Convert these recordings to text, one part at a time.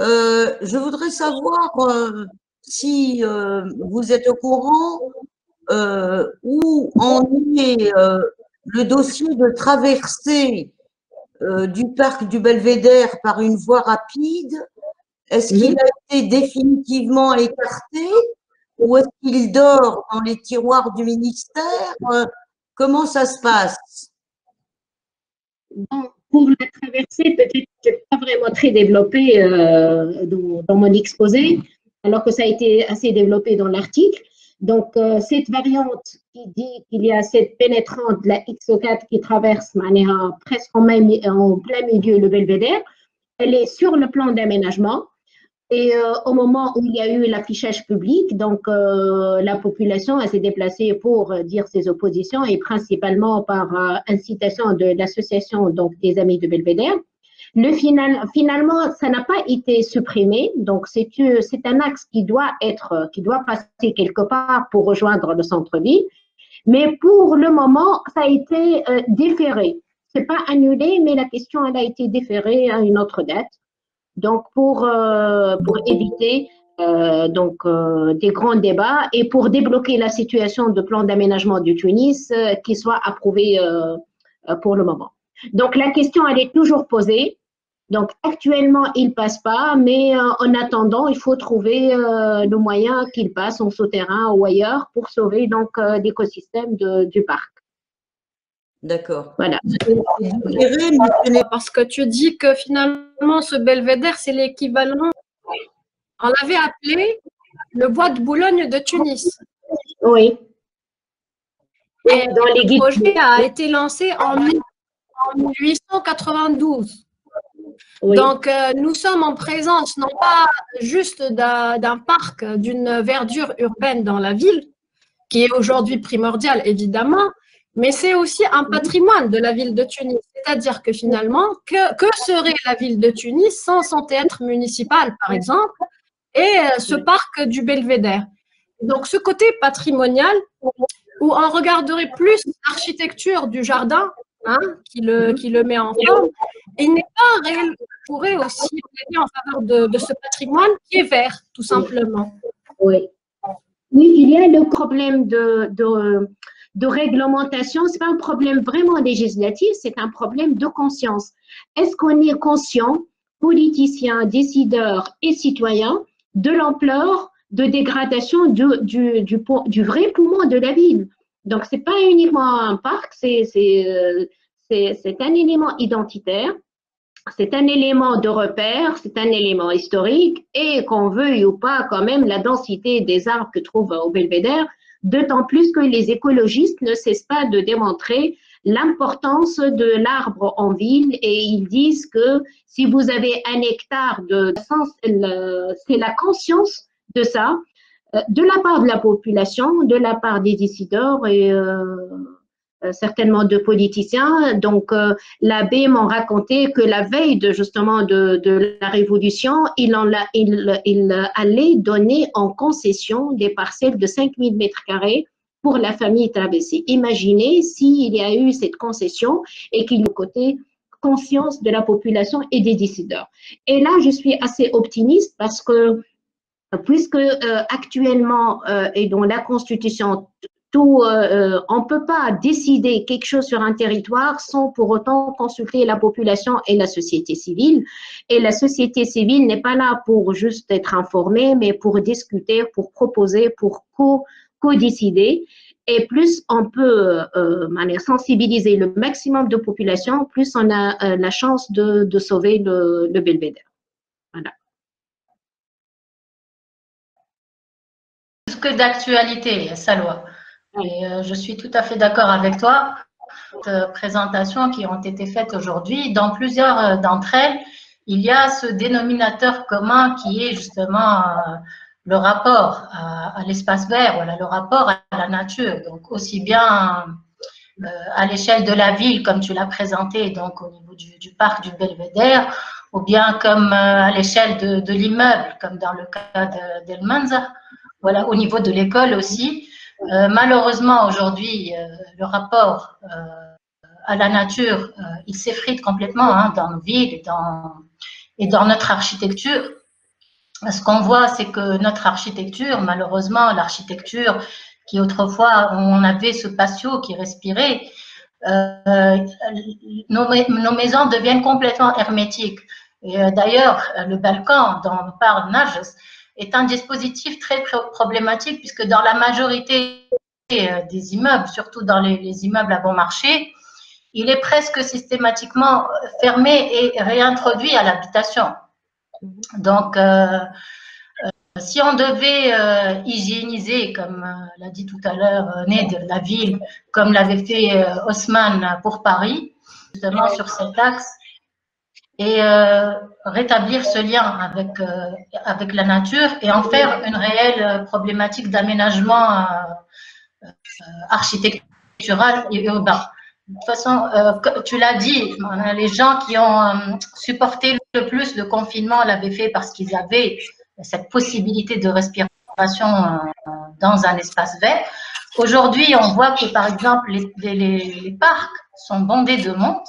Je voudrais savoir si vous êtes au courant où en est le dossier de traversée du parc du Belvédère par une voie rapide. Est-ce qu'il a été définitivement écarté ou est-ce qu'il dort dans les tiroirs du ministère? Comment ça se passe? Bon, pour la traversée, peut-être que c'est pas vraiment très développé dans mon exposé, alors que ça a été assez développé dans l'article. Donc, cette variante qui dit qu'il y a cette pénétrante de la XO4 qui traverse presque en plein milieu le Belvédère, elle est sur le plan d'aménagement. Et au moment où il y a eu l'affichage public, donc la population s'est déplacée pour dire ses oppositions et principalement par incitation de l'association donc des Amis de Belvédère. Finalement, ça n'a pas été supprimé, donc c'est un axe qui doit passer quelque part pour rejoindre le centre-ville, mais pour le moment, ça a été déféré. C'est pas annulé, mais la question elle a été déférée à une autre date. Donc, pour éviter des grands débats et pour débloquer la situation de plan d'aménagement du Tunis qui soit approuvé pour le moment. Donc, la question, elle est toujours posée. Donc, actuellement, il ne passe pas, mais en attendant, il faut trouver le moyen qu'il passe en souterrain ou ailleurs pour sauver donc l'écosystème du parc. D'accord. Voilà. Parce que tu dis que finalement, ce belvédère, c'est l'équivalent. On l'avait appelé le bois de Boulogne de Tunis. Oui. Et le projet a été lancé en 1892. Oui. Donc, nous sommes en présence, non pas juste d'un parc, d'une verdure urbaine dans la ville, qui est aujourd'hui primordiale, évidemment, mais c'est aussi un patrimoine de la ville de Tunis. C'est-à-dire que finalement, que serait la ville de Tunis sans son théâtre municipal, par exemple, et ce parc du Belvédère? Donc, ce côté patrimonial, où on regarderait plus l'architecture du jardin, hein, qui le met en forme, il n'est pas réel, pourrait aussi aider en faveur de ce patrimoine qui est vert, tout simplement. Oui. Oui, il y a le problème de réglementation. Ce n'est pas un problème vraiment législatif, c'est un problème de conscience. Est-ce qu'on est conscient, politiciens, décideurs et citoyens, de l'ampleur de dégradation du vrai poumon de la ville? Donc, ce n'est pas uniquement un parc, c'est un élément identitaire. C'est un élément de repère, c'est un élément historique et qu'on veuille ou pas quand même la densité des arbres que trouve au Belvédère, d'autant plus que les écologistes ne cessent pas de démontrer l'importance de l'arbre en ville et ils disent que si vous avez un hectare c'est la conscience de ça, de la part de la population, de la part des décideurs et certainement de politiciens. Donc, l'abbé m'en racontait que la veille justement de la Révolution, il allait donner en concession des parcelles de 5000 mètres carrés pour la famille Trabessi. Imaginez s'il y a eu cette concession et qu'il y a eu côté conscience de la population et des décideurs. Et là, je suis assez optimiste parce que puisque actuellement, et dans la Constitution, on ne peut pas décider quelque chose sur un territoire sans pour autant consulter la population et la société civile. Et la société civile n'est pas là pour juste être informée, mais pour discuter, pour proposer, pour co-décider. Et plus on peut sensibiliser le maximum de population, plus on a la chance de sauver le Belvédère. Voilà. Plus que d'actualité, Salwa. Et je suis tout à fait d'accord avec toi. Ces présentations qui ont été faites aujourd'hui, dans plusieurs d'entre elles, il y a ce dénominateur commun qui est justement le rapport à l'espace vert, voilà, le rapport à la nature. Donc aussi bien à l'échelle de la ville, comme tu l'as présenté, donc au niveau du parc du Belvédère, ou bien comme à l'échelle de l'immeuble, comme dans le cas d'El Manza, voilà, au niveau de l'école aussi. Malheureusement, aujourd'hui, le rapport à la nature, il s'effrite complètement hein, dans nos villes et dans notre architecture. ce qu'on voit, c'est que notre architecture, malheureusement, l'architecture qui autrefois, on avait ce patio qui respirait, nos maisons deviennent complètement hermétiques. D'ailleurs, le balcon dont parle Najes est un dispositif très problématique puisque dans la majorité des immeubles, surtout dans les immeubles à bon marché, il est presque systématiquement fermé et réintroduit à l'habitation. Donc, si on devait hygiéniser, comme l'a dit tout à l'heure Ned, la ville, comme l'avait fait Haussmann pour Paris, justement sur cet axe, et rétablir ce lien avec la nature et en faire une réelle problématique d'aménagement architectural et urbain. De toute façon, tu l'as dit, les gens qui ont supporté le plus le confinement l'avaient fait parce qu'ils avaient cette possibilité de respiration dans un espace vert. Aujourd'hui, on voit que, par exemple, les parcs sont bondés de monde.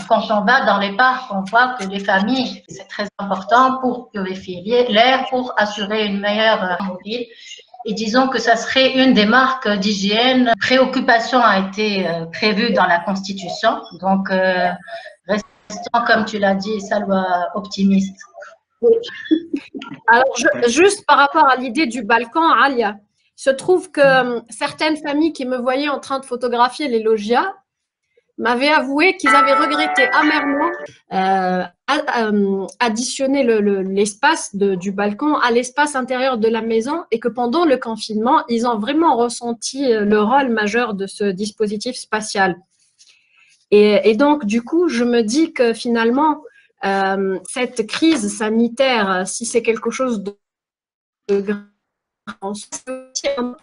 Quand on va dans les parcs, on voit que les familles, c'est très important pour purifier l'air, pour assurer une meilleure mobile. Et disons que ça serait une des marques d'hygiène. Préoccupation a été prévue dans la Constitution. Donc, restons, comme tu l'as dit, Salwa, optimiste. Oui. Alors, juste par rapport à l'idée du balcon, Alia, il se trouve que certaines familles qui me voyaient en train de photographier les logias m'avaient avoué qu'ils avaient regretté amèrement additionner l'espace du balcon à l'espace intérieur de la maison et que pendant le confinement, ils ont vraiment ressenti le rôle majeur de ce dispositif spatial. Et donc, du coup, je me dis que finalement, cette crise sanitaire, si c'est quelque chose de grand, c'est un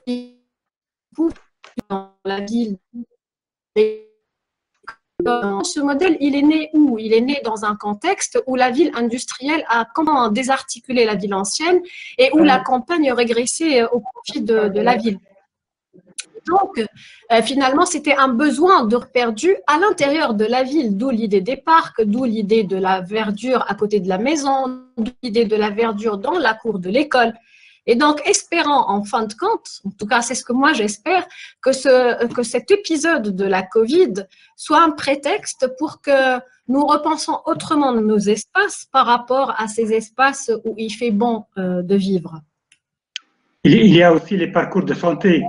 dans la ville. Ce modèle, il est né où? Il est né dans un contexte où la ville industrielle a comment désarticulé la ville ancienne et où la campagne régressait au profit de la ville. Donc, finalement, c'était un besoin de perdu à l'intérieur de la ville, d'où l'idée des parcs, d'où l'idée de la verdure à côté de la maison, d'où l'idée de la verdure dans la cour de l'école. Et donc, espérant en fin de compte, en tout cas c'est ce que moi j'espère, que cet épisode de la Covid soit un prétexte pour que nous repensons autrement nos espaces par rapport à ces espaces où il fait bon de vivre. Il y a aussi les parcours de santé.